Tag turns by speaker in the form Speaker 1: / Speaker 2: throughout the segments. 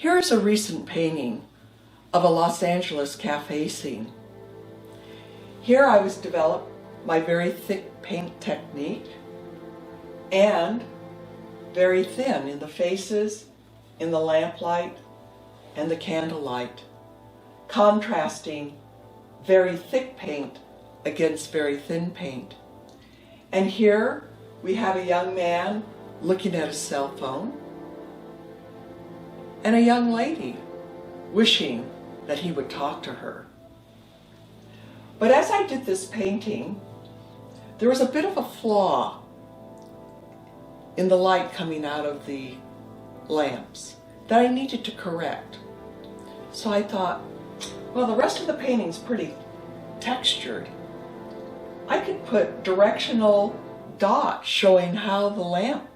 Speaker 1: Here is a recent painting of a Los Angeles cafe scene. Here I was developed my very thick paint technique and very thin in the faces, in the lamplight, and the candlelight, contrasting very thick paint against very thin paint. And here we have a young man looking at a cell phone and a young lady wishing that he would talk to her. But as I did this painting, there was a bit of a flaw in the light coming out of the lamps that I needed to correct. So I thought, well, the rest of the painting's pretty textured. I could put directional dots showing how the lamp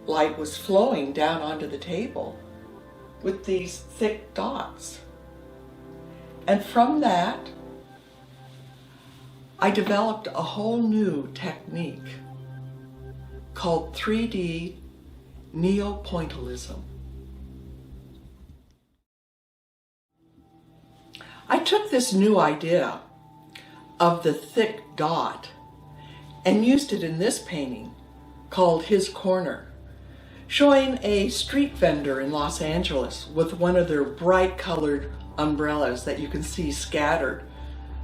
Speaker 1: light was flowing down onto the table with these thick dots. And from that, I developed a whole new technique called 3D Neo-Pointillism. I took this new idea of the thick dot and used it in this painting called His Corner, showing a street vendor in Los Angeles with one of their bright colored umbrellas that you can see scattered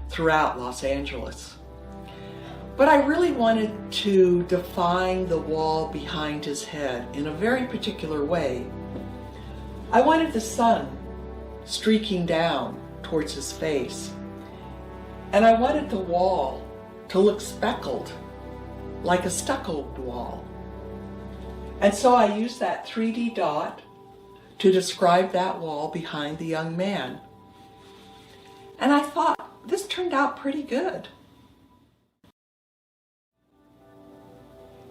Speaker 1: throughout Los Angeles. But I really wanted to define the wall behind his head in a very particular way. I wanted the sun streaking down towards his face, and I wanted the wall to look speckled, like a stuccoed wall. And so I used that 3D dot to describe that wall behind the young man. And I thought, this turned out pretty good.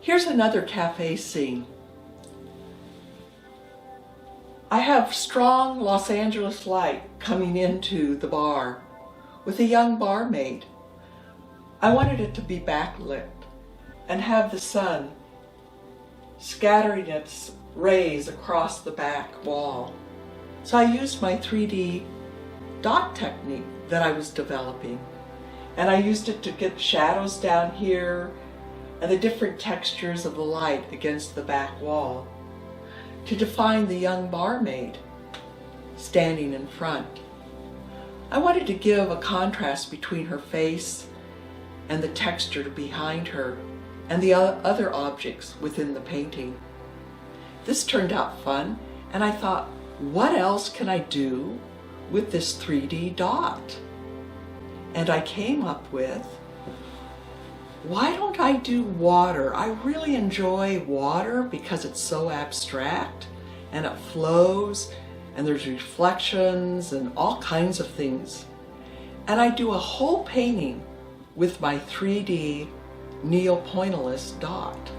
Speaker 1: Here's another cafe scene. I have strong Los Angeles light coming into the bar with a young barmaid. I wanted it to be backlit and have the sun scattering its rays across the back wall. So I used my 3D dot technique that I was developing, and I used it to get shadows down here and the different textures of the light against the back wall to define the young barmaid standing in front. I wanted to give a contrast between her face and the texture behind her and the other objects within the painting. This turned out fun, and I thought, what else can I do with this 3D dot? And I came up with, why don't I do water? I really enjoy water because it's so abstract and it flows and there's reflections and all kinds of things. And I do a whole painting with my 3D Neo-Pointillist dot.